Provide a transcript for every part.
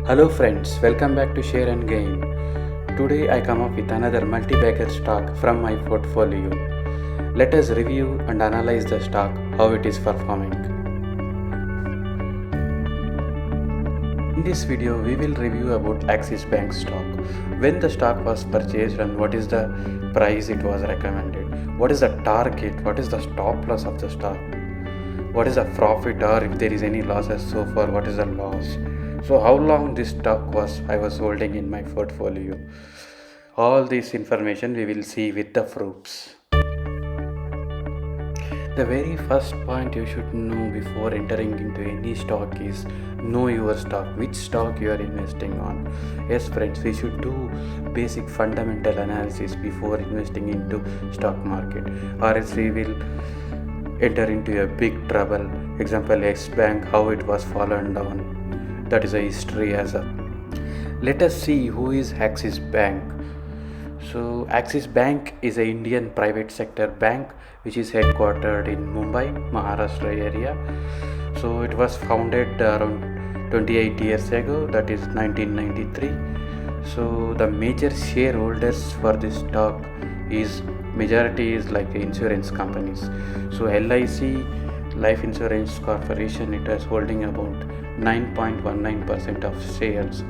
Hello friends, welcome back to Share and Gain. Today I come up with another multi-bagger stock from my portfolio. Let us review and analyze the stock, how it is performing. In this video we will review about Axis Bank stock. When the stock was purchased and what is the price it was recommended. What is the target, what is the stop loss of the stock. What is the profit, or if there is any losses so far, what is the loss. So how long this stock I was holding in my portfolio. All this information we will see with the proofs. The very first point you should know before entering into any stock is know your stock, which stock you are investing on. Yes friends, we should do basic fundamental analysis before investing into stock market, or else we will enter into a big trouble. Example, X Bank, how it was fallen down. That is a history as a. Let us see who is Axis Bank. So Axis Bank is an Indian private sector bank which is headquartered in Mumbai, Maharashtra area. So it was founded around 28 years ago, that is 1993. So the major shareholders for this stock is majority is like insurance companies. So LIC, Life Insurance Corporation, it is holding about 9.19% of shares,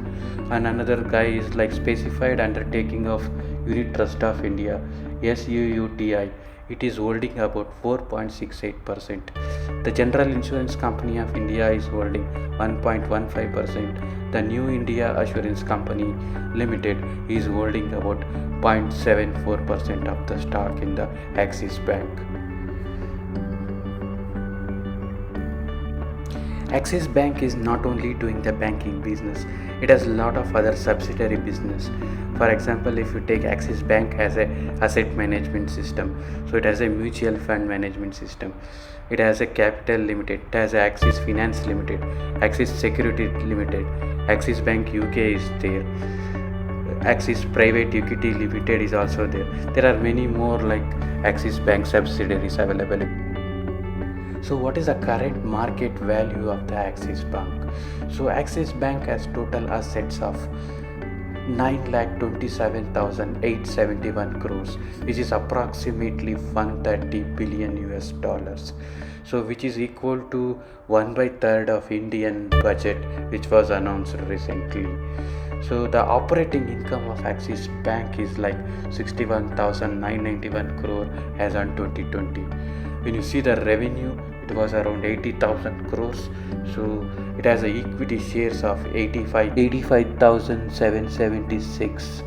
and another guy is like Specified Undertaking of Unit Trust of India, SUUTI, it is holding about 4.68%. The General Insurance Company of India is holding 1.15%. The New India Assurance Company Limited is holding about 0.74% of the stock in the Axis Bank. Axis Bank is not only doing the banking business, it has a lot of other subsidiary business. For example, if you take Axis Bank as a asset management system, so it has a mutual fund management system, it has a Capital Limited, it has a Axis Finance Limited, Axis Security Limited, Axis Bank UK is there, Axis Private Equity Limited is also there. There are many more like Axis Bank subsidiaries available. So what is the current market value of the Axis Bank? So Axis Bank has total assets of 9,27,871 crores, which is approximately 130 billion US dollars. So which is equal to 1/3 of Indian budget, which was announced recently. So the operating income of Axis Bank is like 61,991 crore as on 2020. When you see the revenue, it was around 80,000 crores. So it has a equity shares of 85,776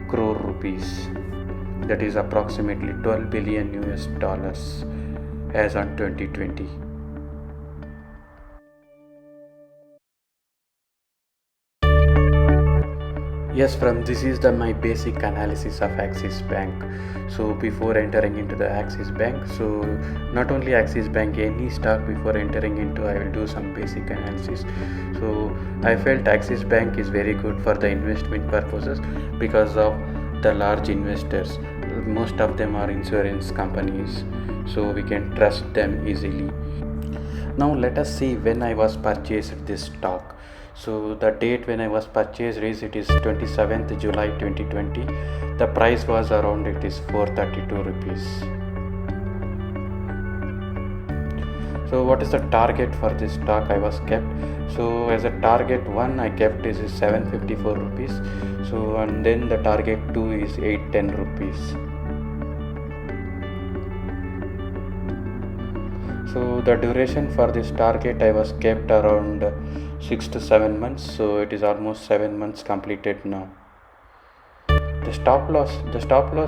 crore rupees. That is approximately 12 billion US dollars as on 2020. Yes, from this is my basic analysis of Axis Bank. So before entering into the Axis Bank, so not only Axis Bank, any stock before entering into, I will do some basic analysis. So I felt Axis Bank is very good for the investment purposes because of the large investors. Most of them are insurance companies, so we can trust them easily. Now let us see when I was purchased this stock. So the date when I was purchased is 27th July 2020. The price was around 432 rupees. So what is the target for this stock I was kept? So as a target 1 I kept is 754 rupees. So and then the target 2 is 810 rupees. So the duration for this target I was kept around 6 to 7 months. So it is almost 7 months completed now. The stop loss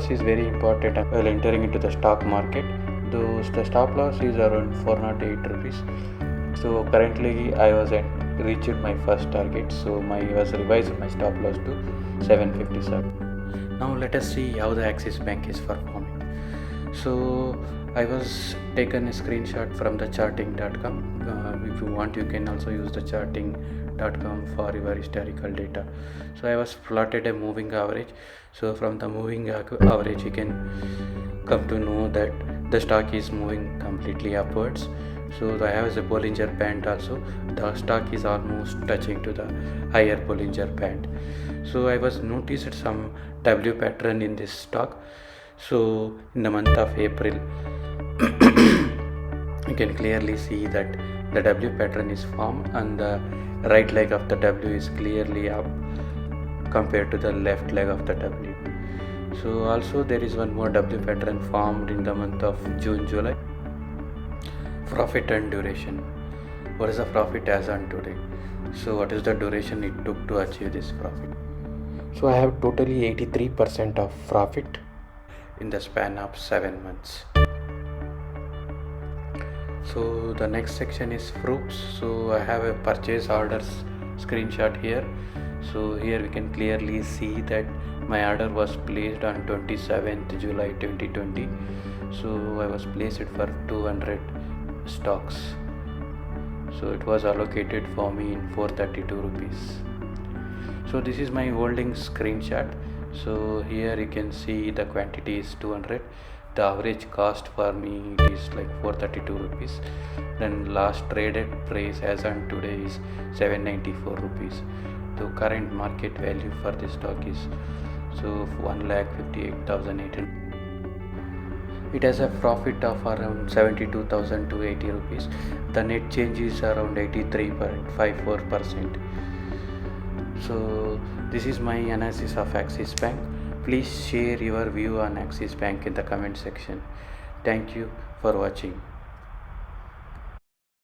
is very important while entering into the stock market. The stop loss is around 408 rupees. So currently I was reached my first target. So I was revised my stop loss to 757. Now let us see how the Axis Bank is performing. So I was taken a screenshot from the charting.com. If you want, you can also use the charting.com for your historical data. So I was plotted a moving average. So from the moving average, you can come to know that the stock is moving completely upwards. So I have a Bollinger Band also. The stock is almost touching to the higher Bollinger Band. So I was noticed some W pattern in this stock. So in the month of April, you can clearly see that the W pattern is formed and the right leg of the W is clearly up compared to the left leg of the W. So also there is one more W pattern formed in the month of June, July. Profit and duration. What is the profit as on today? So what is the duration it took to achieve this profit? So I have totally 83% of profit in the span of 7 months. So the next section is proofs. So I have a purchase orders screenshot here. So here we can clearly see that my order was placed on 27th July 2020. So I was placed for 200 stocks. So it was allocated for me in 432 rupees. So this is my holding screenshot. So here you can see the quantity is 200. The average cost for me is like 432 rupees. Then last traded price as on today is 794 rupees. The current market value for this stock is 1,58,800. It has a profit of around 72,280 rupees. The net change is around 83.54%. So this is my analysis of Axis Bank. Please share your view on Axis Bank in the comment section. Thank you for watching.